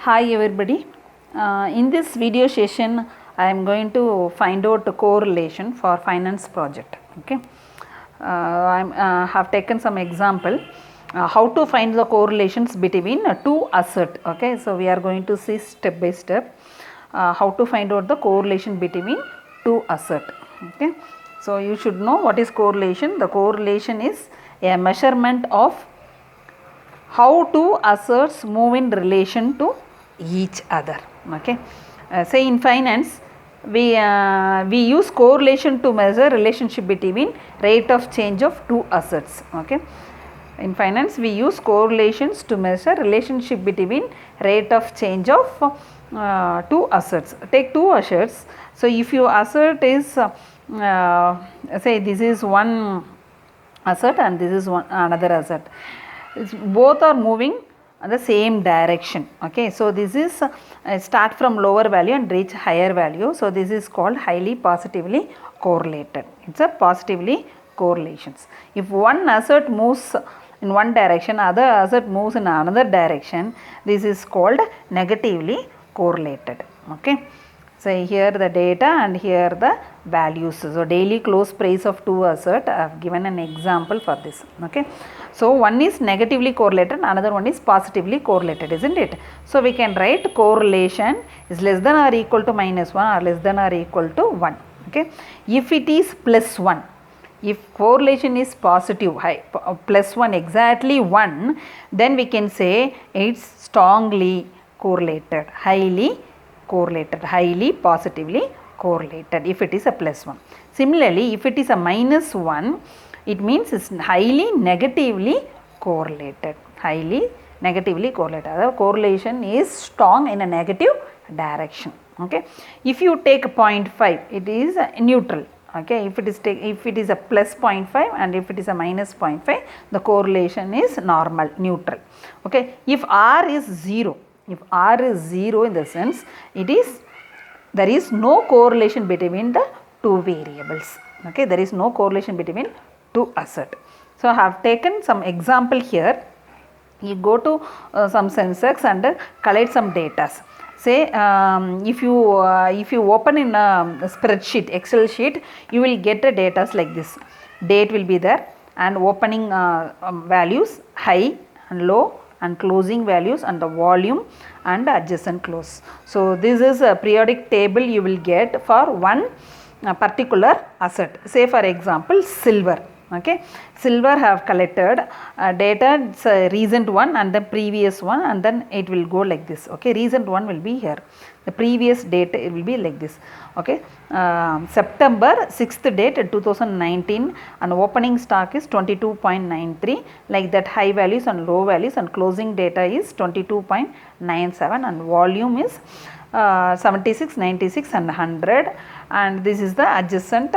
Hi everybody. In this video session, I am going to find out the correlation for finance project. Okay. I have taken some example how to find the correlations between two assets. Okay. So we are going to see step by step how to find out the correlation between two assets. Okay. So you should know what is correlation. The correlation is a measurement of how two assets move in relation to each other. Okay. Say in finance we use correlation to measure relationship between rate of change of two assets. Okay. In finance we use correlations to measure relationship between rate of change of two assets. Take two assets. So if your asset is say this is one asset and this is another asset, both are moving in the same direction. Okay, so this is start from lower value and reach higher value. So this is called highly positively correlated. It's a positively correlations. If one asset moves in one direction, other asset moves in another direction, this is called negatively correlated. Okay. So here the data and here the values. So daily close price of two assets. I have given an example for this. Okay. So one is negatively correlated, another one is positively correlated, isn't it? So we can write correlation is less than or equal to minus 1 or less than or equal to 1. Okay. If it is plus 1, if correlation is positive, plus 1 exactly 1, then we can say it's strongly correlated, highly correlated, highly positively correlated if it is a plus 1. Similarly, if it is a minus 1, it means it's highly negatively correlated, highly negatively correlated. The correlation is strong in a negative direction. Okay. If you take 0.5, it is neutral. Okay. If it is a plus 0.5 and if it is a minus 0.5, the correlation is normal, neutral. Okay. If R is 0, if R is 0 in the sense, there is no correlation between the two variables. Okay. There is no correlation between two assets. So I have taken some example here. You go to some Sensex and collect some data. Say if you open in a spreadsheet, Excel sheet, you will get the data like this. Date will be there and opening values, high and low, and closing values and the volume and adjacent close. So this is a periodic table you will get for one particular asset. Say for example silver. Okay, silver have collected data, recent one and the previous one, and then it will go like this. Okay, recent one will be here, the previous date it will be like this. Okay, September 6th date 2019 and opening stock is 22.93, like that, high values and low values, and closing data is 22.97 and volume is 76, 96 and 100, and this is the adjacent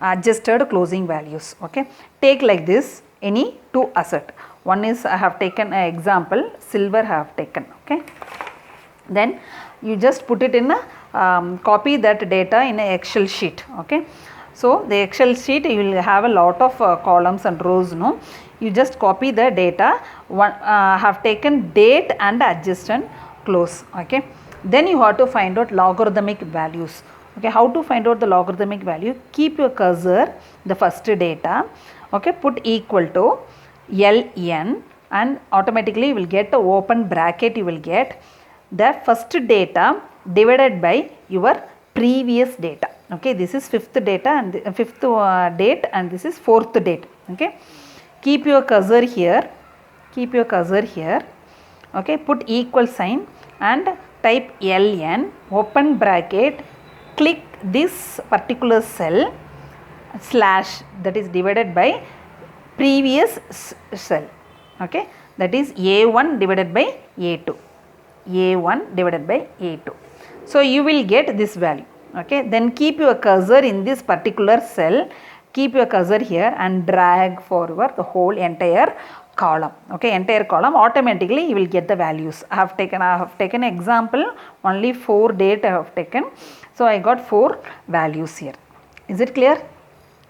adjusted closing values. Okay, take like this any two asset. One is I have taken an example, silver I have taken. Okay, then you just put it in a copy that data in an Excel sheet. Okay, so the Excel sheet you will have a lot of columns and rows. No, you just copy the data. One have taken date and adjusted close. Okay, then you have to find out logarithmic values. Okay, how to find out the logarithmic value? Keep your cursor the first data. Okay, put equal to ln and automatically you will get the open bracket, you will get the first data divided by your previous data. Okay, this is fifth data and fifth date and this is fourth date. Okay, keep your cursor here, keep your cursor here. Okay, put equal sign and type ln, open bracket, click this particular cell slash, that is divided by previous cell. Okay, that is A1 divided by A2, A1 divided by A2. So you will get this value. Okay, then keep your cursor in this particular cell, keep your cursor here and drag forward the whole entire column. Okay, entire column, automatically you will get the values. I have taken example, only 4 date I have taken. So I got 4 values here. Is it clear?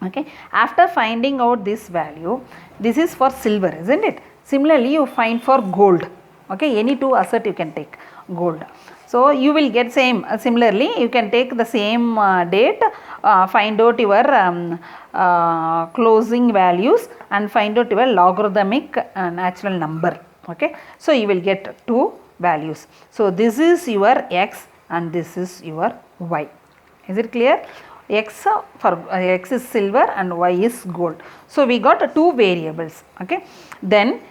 Okay. After finding out this value, this is for silver, isn't it? Similarly, you find for gold. Okay, any two asset you can take. gold. So you will get same, similarly you can take the same date, find out your closing values and find out your logarithmic natural number. Okay, so you will get two values. So this is your x and this is your y. Is it clear? X for x is silver and y is gold. So we got two variables. Okay, then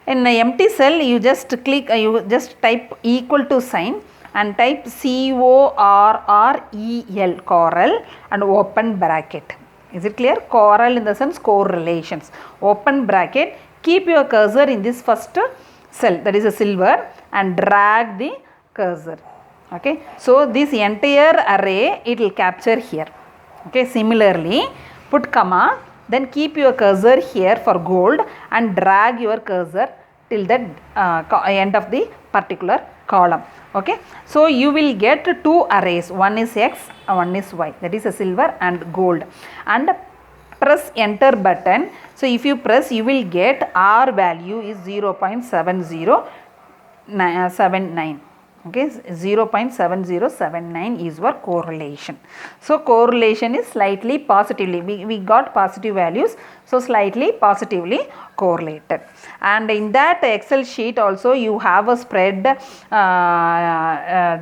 in the empty cell you just click, you just type equal to sign and type CORREL, correl, and open bracket. Is it clear? Correl in the sense correlations. Open bracket. Keep your cursor in this first cell, that is a silver, and drag the cursor. Okay, so this entire array it will capture here. Okay, similarly put comma, then keep your cursor here for gold and drag your cursor till the end of the particular column. Okay, so you will get two arrays, one is x and one is y, that is a silver and gold, and press enter button. So if you press, you will get R value is 0.7079. Okay, 0.7079 is your correlation. So correlation is slightly positively, we got positive values, so slightly positively correlated. And in that Excel sheet also you have a spread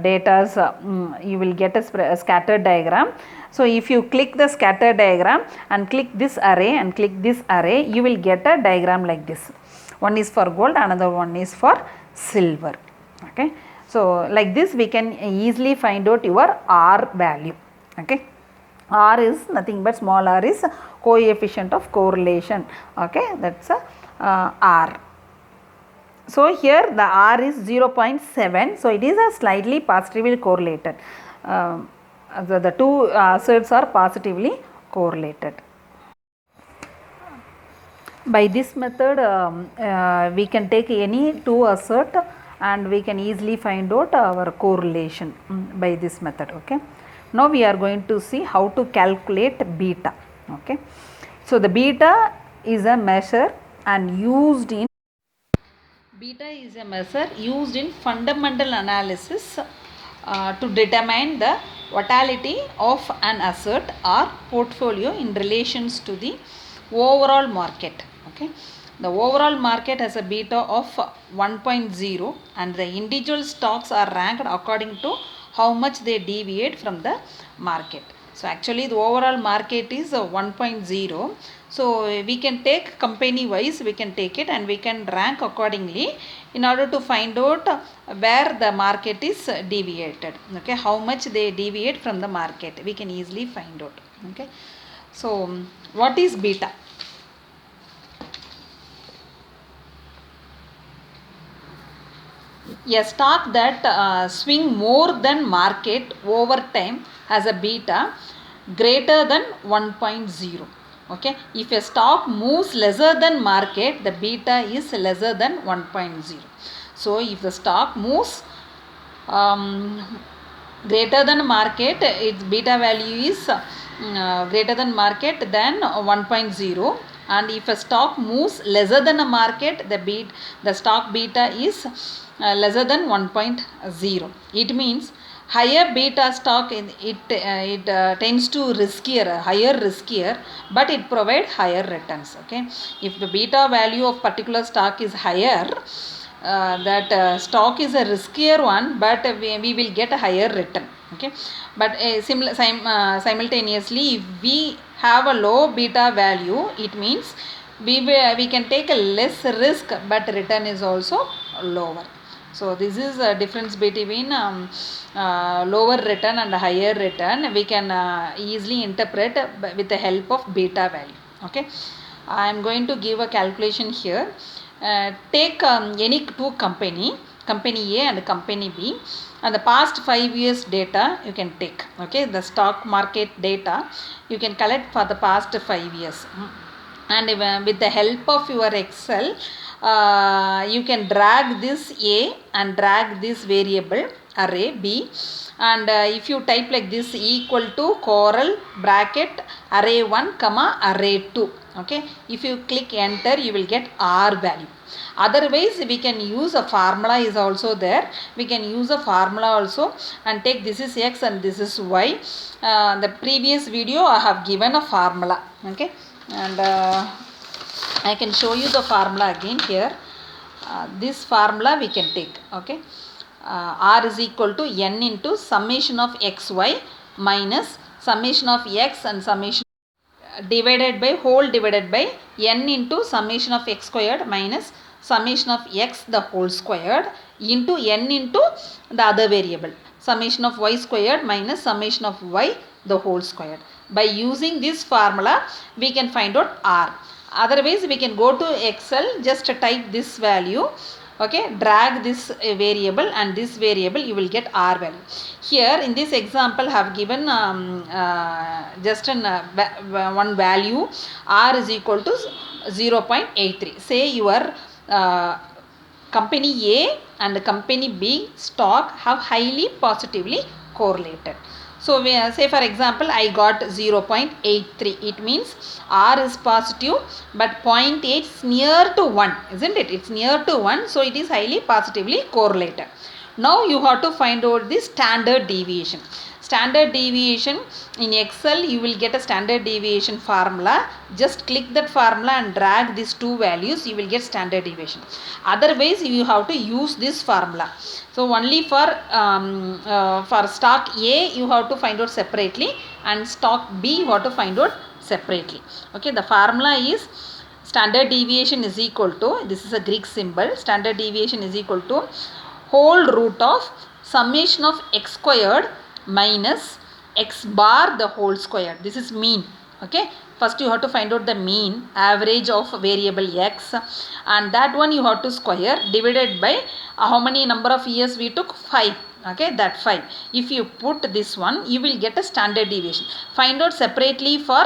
data, you will get a scatter diagram. So if you click the scatter diagram and click this array and click this array, you will get a diagram like this. One is for gold, another one is for silver. Okay, so like this we can easily find out your R value. Okay, R is nothing but small r is coefficient of correlation. Okay, that's a R. So here the R is 0.7, so it is a slightly positively correlated. The two asserts are positively correlated. By this method we can take any two assert and we can easily find out our correlation by this method. Okay, now we are going to see how to calculate beta. Okay, so the beta is a measure and used in fundamental analysis to determine the volatility of an asset or portfolio in relations to the overall market. Okay, the overall market has a beta of 1.0 and the individual stocks are ranked according to how much they deviate from the market. So actually the overall market is 1.0. So we can take company wise, we can take it and we can rank accordingly in order to find out where the market is deviated. Okay, how much they deviate from the market, we can easily find out. Okay, so what is beta? A stock that swing more than market over time has a beta greater than 1.0. Okay, if a stock moves lesser than market, the beta is lesser than 1.0. So if the stock moves greater than market, its beta value is greater than market than 1.0, and if a stock moves lesser than a market, the stock beta is lesser than 1.0. It means higher beta stock it tends to higher riskier, but it provides higher returns. Okay, if the beta value of particular stock is higher, that stock is a riskier one, but we will get a higher return. Okay, but simultaneously if we have a low beta value, it means we can take a less risk but return is also lower. So this is a difference between lower return and higher return. We can easily interpret with the help of beta value. Okay, I am going to give a calculation here. Take any two company A and company B, and the past 5 years data you can take. Okay, the stock market data you can collect for the past 5 years, and with the help of your Excel, you can drag this A and drag this variable array B, and if you type like this equal to correl bracket array 1 comma array 2. Okay, if you click enter, you will get R value. Otherwise we can use a formula is also there. We can use a formula also and take this is x and this is y. The previous video I have given a formula, okay, and I can show you the formula again here. This formula we can take, okay. R is equal to n into summation of xy minus summation of x and summation divided by whole divided by n into summation of x squared minus summation of x the whole squared into n into the other variable summation of y squared minus summation of y the whole squared. By using this formula we can find out r. Otherwise we can go to Excel, just type this value, okay, drag this variable and this variable, you will get r value. Here in this example have given just one value, r is equal to 0.83. say your company A and company B stock have highly positively correlated. So we say for example I got 0.83. It means R is positive but 0.8 is near to 1, isn't it? It's near to 1, so it is highly positively correlated. Now you have to find out the standard deviation. Standard deviation in Excel, you will get a standard deviation formula. Just click that formula and drag these two values, you will get standard deviation. Otherwise you have to use this formula. So only for stock A you have to find out separately and stock B you have to find out separately. Okay, the formula is standard deviation is equal to, this is a Greek symbol, standard deviation is equal to whole root of summation of x squared minus x bar the whole square. This is mean, okay. First you have to find out the mean, average of variable x, and that one you have to square divided by how many number of years we took, 5, okay, that 5. If you put this one you will get a standard deviation. Find out separately for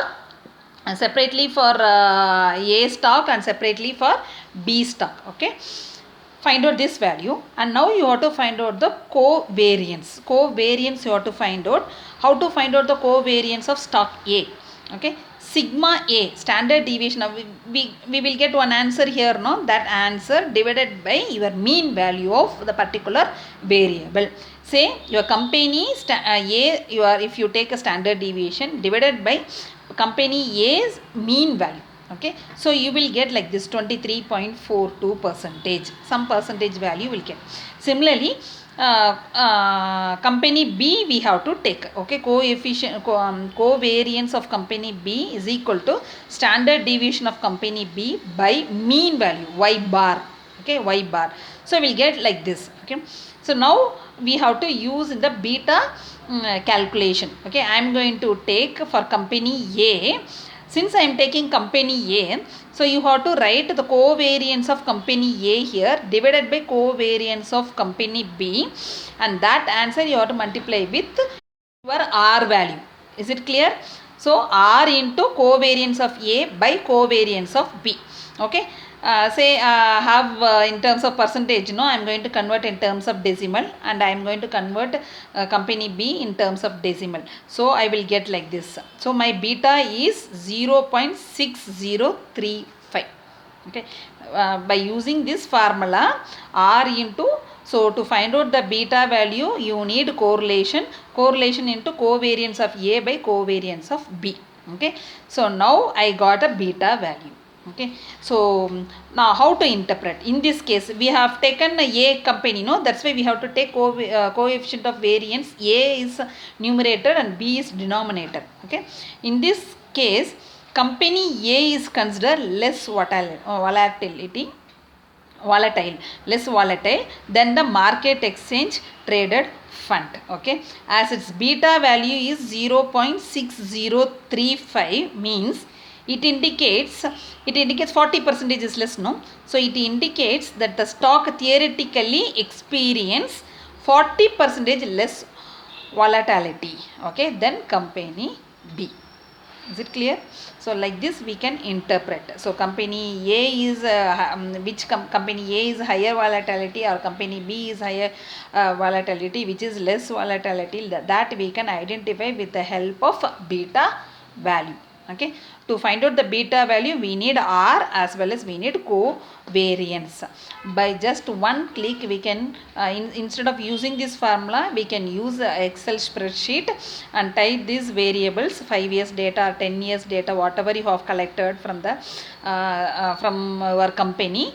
A stock and separately for B stock, okay. Find out this value and now you have to find out the covariance. Covariance you have to find out. How to find out the covariance of stock A? Okay, sigma A, standard deviation of, we will get one answer here, no? That answer divided by your mean value of the particular variable. Say your company A, if you take a standard deviation divided by company A's mean value. Okay, so you will get like this 23.42%, some percentage value will get. Similarly company B we have to take, okay, covariance of company B is equal to standard deviation of company B by mean value y bar, okay, y bar. So we will get like this, okay. So now we have to use in the beta calculation, okay. I am going to take for company A. Since I am taking company A, so you have to write the covariance of company A here divided by covariance of company B, and that answer you have to multiply with your R value. Is it clear? So R into covariance of A by covariance of B. Okay. Say have in terms of percentage, no, I am going to convert in terms of decimal and I am going to convert company B in terms of decimal. So I will get like this. So my beta is 0.6035. Okay, by using this formula R into, so to find out the beta value you need correlation into covariance of A by covariance of B. Okay, so now I got a beta value. Okay, so now how to interpret? In this case we have taken A company, no, that's why we have to take coefficient of variance. A is numerator and B is denominator. Okay, in this case company A is considered less volatile, less volatile than the market exchange traded fund. Okay, as its beta value is 0.6035 means it indicates 40% is less, no? So it indicates that the stock theoretically experience 40% less volatility, okay, than company B. Is it clear? So like this we can interpret. So company A is company A is higher volatility or company B is higher volatility, which is less volatility, that we can identify with the help of beta value. Okay, to find out the beta value, we need R as well as we need covariance. By just one click, we can, instead of using this formula, we can use Excel spreadsheet and type these variables, 5 years data or 10 years data, whatever you have collected from the from our company.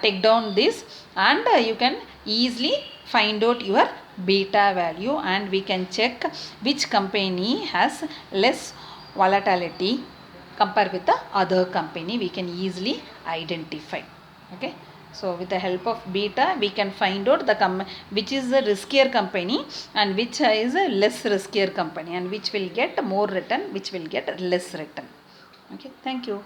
Take down this, and you can easily find out your beta value, and we can check which company has less volatility compared with the other company. We can easily identify. Okay, so with the help of beta, we can find out the which is a riskier company and which is a less riskier company, and which will get more return, which will get less return. Okay, thank you.